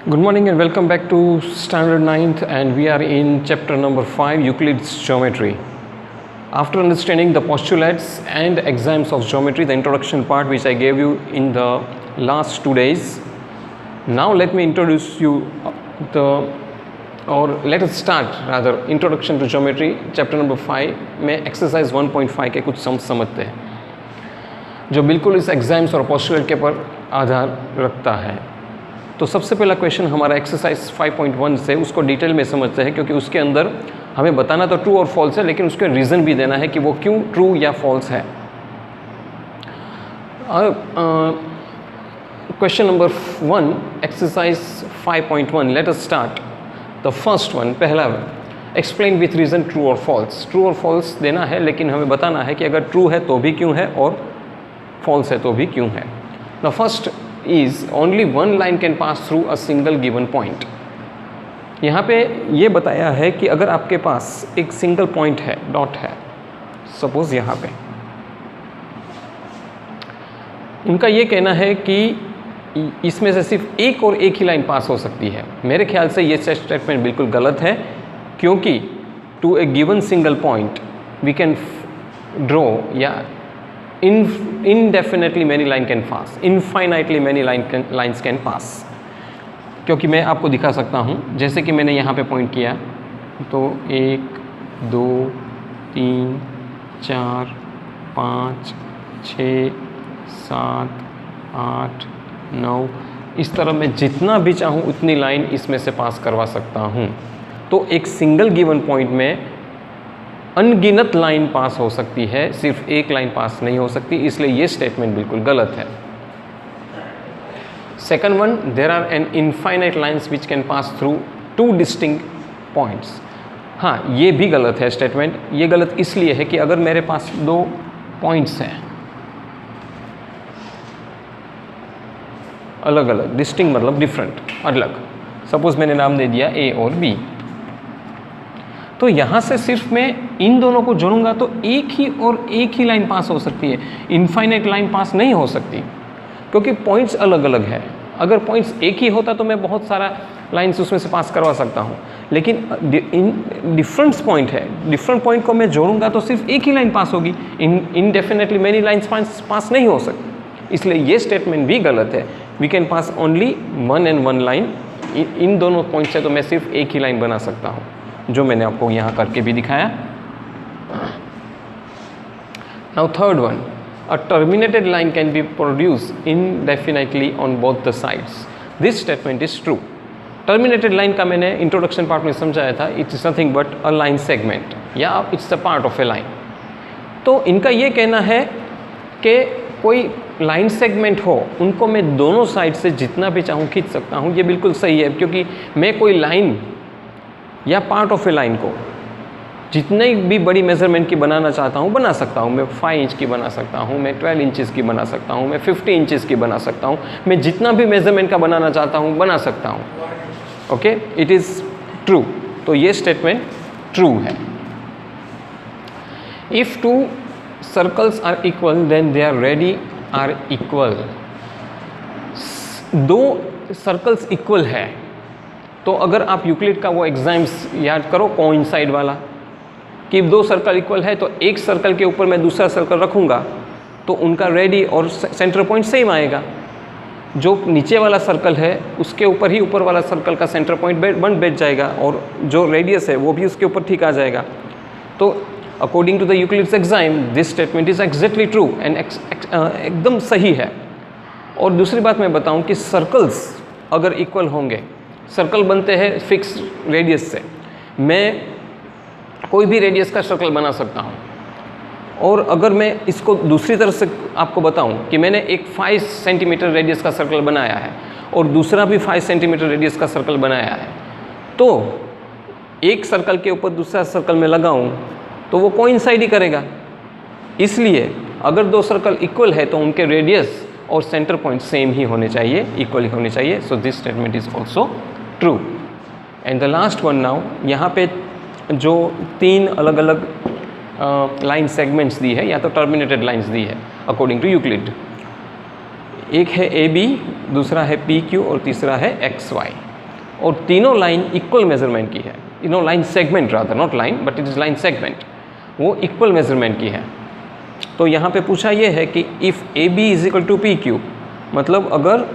Good morning and welcome back to Standard 9th, and we are in chapter number 5, Euclid's Geometry. After understanding the postulates and exams of geometry, the introduction part which I gave you in the last 2 days, now let me introduce you let us start rather introduction to geometry chapter number 5 में exercise 1.5 के कुछ समझते हैं जो बिल्कुल इस exams और postulate के पर आधार रखता है। तो सबसे पहला क्वेश्चन हमारा एक्सरसाइज 5.1 से उसको डिटेल में समझते हैं, क्योंकि उसके अंदर हमें बताना तो ट्रू और फॉल्स है, लेकिन उसके रीज़न भी देना है कि वो क्यों ट्रू या फॉल्स है। Question number 1 exercise 5.1, let us start the first one. पहला एक्सप्लेन विथ रीज़न ट्रू और फॉल्स। ट्रू और फॉल्स देना है, लेकिन हमें बताना है कि अगर ट्रू है तो भी क्यों है और फॉल्स है तो भी क्यों है। The first is only one line can pass through a single given point. यहाँ पे ये बताया है कि अगर आपके पास एक सिंगल पॉइंट है, डॉट है, सपोज यहाँ पे, उनका ये कहना है कि इसमें से सिर्फ एक और एक ही लाइन पास हो सकती है। मेरे ख्याल से ये स्टेटमेंट बिल्कुल गलत है, क्योंकि to a given single point we can draw या indefinitely many line can pass, infinitely many lines can pass। क्योंकि मैं आपको दिखा सकता हूँ, जैसे कि मैंने यहाँ पे पॉइंट किया तो 1 2 3 4 5 6 7 8 9 इस तरह मैं जितना भी चाहूँ उतनी लाइन इसमें से पास करवा सकता हूँ। तो एक सिंगल गिवन पॉइंट में अनगिनत लाइन पास हो सकती है, सिर्फ एक लाइन पास नहीं हो सकती, इसलिए ये स्टेटमेंट बिल्कुल गलत है। Second one, there are an infinite lines which can pass through two distinct points. हाँ, ये भी गलत है स्टेटमेंट। ये गलत इसलिए है कि अगर मेरे पास दो पॉइंट्स हैं अलग अलग, डिस्टिंक्ट मतलब डिफरेंट, अलग, सपोज मैंने नाम दे दिया ए और बी, तो यहाँ से सिर्फ मैं इन दोनों को जोड़ूंगा तो एक ही लाइन पास हो सकती है, इनफाइनाइट लाइन पास नहीं हो सकती, क्योंकि पॉइंट्स अलग अलग है। अगर पॉइंट्स एक ही होता तो मैं बहुत सारा लाइन्स उसमें से पास करवा सकता हूँ, लेकिन डिफरेंट पॉइंट है, डिफरेंट पॉइंट को मैं जोड़ूंगा तो सिर्फ एक ही लाइन पास होगी, इनडेफिनेटली मेनी लाइन्स पास नहीं हो सकती, इसलिए ये स्टेटमेंट भी गलत है। We can pass only one and one line. इन दोनों पॉइंट से तो मैं सिर्फ एक ही लाइन बना सकता हूँ, जो मैंने आपको यहाँ करके भी दिखाया। Now third one, a terminated line can be produce indefinitely on both the sides. This statement is true. Terminated line का मैंने इंट्रोडक्शन पार्ट में समझाया था, it is nothing but a line segment या it's a part of a line. तो इनका ये कहना है कि कोई लाइन सेगमेंट हो, उनको मैं दोनों साइड से जितना भी चाहूँ खींच सकता हूँ। ये बिल्कुल सही है, क्योंकि मैं कोई लाइन या पार्ट ऑफ ए लाइन को जितनी भी बड़ी मेज़रमेंट की बनाना चाहता हूँ बना सकता हूँ। मैं 5 इंच की बना सकता हूँ, मैं 12 इंचज़ की बना सकता हूँ, मैं 50 इंचज़ की बना सकता हूँ, मैं जितना भी मेज़रमेंट का बनाना चाहता हूँ बना सकता हूँ। Okay, it is true. तो ये स्टेटमेंट ट्रू है। If two circles are equal then they are radii are equal. दो सर्कल्स इक्वल है तो अगर आप यूक्लिड का वो एग्जाम्स याद करो कोइंसाइड वाला, कि दो सर्कल इक्वल है तो एक सर्कल के ऊपर मैं दूसरा सर्कल रखूँगा तो उनका रेडी और सेंटर पॉइंट सेम आएगा। जो नीचे वाला सर्कल है उसके ऊपर ही ऊपर वाला सर्कल का सेंटर पॉइंट बैठ जाएगा, और जो रेडियस है वो भी उसके ऊपर ठीक आ जाएगा। तो according to the Euclid's exam this statement is exactly true and एकदम सही है। और दूसरी बात मैं बताऊँ कि सर्कल्स अगर इक्वल होंगे, सर्कल बनते हैं फिक्स रेडियस से, मैं कोई भी रेडियस का सर्कल बना सकता हूँ। और अगर मैं इसको दूसरी तरफ से आपको बताऊँ कि मैंने एक 5 सेंटीमीटर रेडियस का सर्कल बनाया है और दूसरा भी 5 सेंटीमीटर रेडियस का सर्कल बनाया है, तो एक सर्कल के ऊपर दूसरा सर्कल में लगाऊँ तो वो कोइंसाइड ही करेगा। इसलिए अगर दो सर्कल इक्वल है तो उनके रेडियस और सेंटर पॉइंट सेम ही होने चाहिए, इक्वल ही होने चाहिए। So this statement is also true. And the last one now, यहाँ पे जो 3 अलग अलग लाइन सेगमेंट्स दी है या तो टर्मिनेटेड लाइंस दी है अकॉर्डिंग टू यूक्लिड। एक है ए बी, दूसरा है पी क्यू और तीसरा है एक्स वाई। और तीनों लाइन इक्वल मेजरमेंट की है, तीनों line segment rather, not line but it is line segment, वो इक्वल मेजरमेंट की है। तो यहाँ पे पूछा ये है कि if A B is equal to P Q, मतलब अगर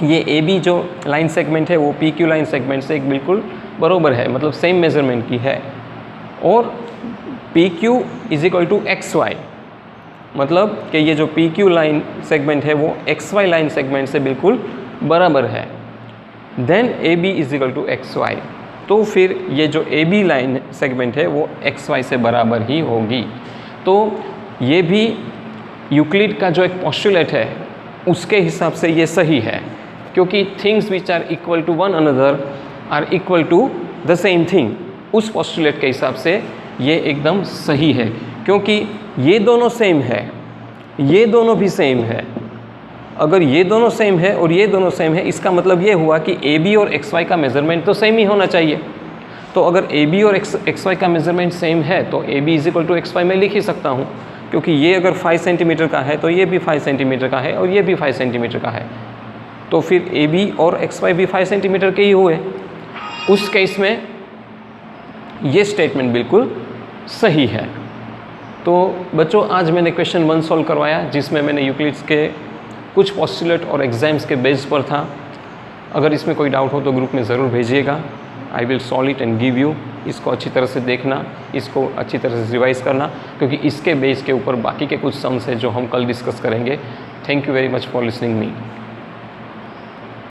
ये ए बी जो लाइन सेगमेंट है वो पी क्यू लाइन सेगमेंट से एक बिल्कुल बराबर है, मतलब सेम मेजरमेंट की है, और P Q is equal to X Y, मतलब कि ये जो पी क्यू लाइन सेगमेंट है वो एक्स वाई लाइन सेगमेंट से बिल्कुल बराबर है, then A B is equal to X Y, तो फिर ये जो ए बी लाइन सेगमेंट है वो एक्स वाई से बराबर ही होगी। तो ये भी यूक्लिड का जो एक पोस्टुलेट है उसके हिसाब से ये सही है, क्योंकि things which are equal to one another are equal to the same thing, उस पोस्टुलेट के हिसाब से ये एकदम सही है, क्योंकि ये दोनों सेम है, ये दोनों भी सेम है। अगर ये दोनों सेम है और ये दोनों सेम है, इसका मतलब ये हुआ कि ए बी और एक्स वाई का मेज़रमेंट तो सेम ही होना चाहिए। तो अगर ए बी और एक्स वाई का मेज़रमेंट सेम है तो A B is equal to X Y मैं लिख ही सकता हूँ, क्योंकि ये अगर 5 सेंटीमीटर का है तो ये भी 5 सेंटीमीटर का है और ये भी 5 सेंटीमीटर का है, तो फिर ए बी और एक्स वाई भी 5 सेंटीमीटर के ही हुए। उस केस में ये स्टेटमेंट बिल्कुल सही है। तो बच्चों आज मैंने क्वेश्चन 1 सॉल्व करवाया, जिसमें मैंने यूक्लिड्स के कुछ पोस्टुलेट और एग्जाम्स के बेस पर था। अगर इसमें कोई डाउट हो तो ग्रुप में ज़रूर भेजिएगा, I will solve it and give you. इसको अच्छी तरह से देखना, इसको अच्छी तरह से रिवाइज़ करना, क्योंकि इसके बेस के ऊपर बाकी के कुछ सम्स हैं जो हम कल डिस्कस करेंगे। Thank you very much for listening me.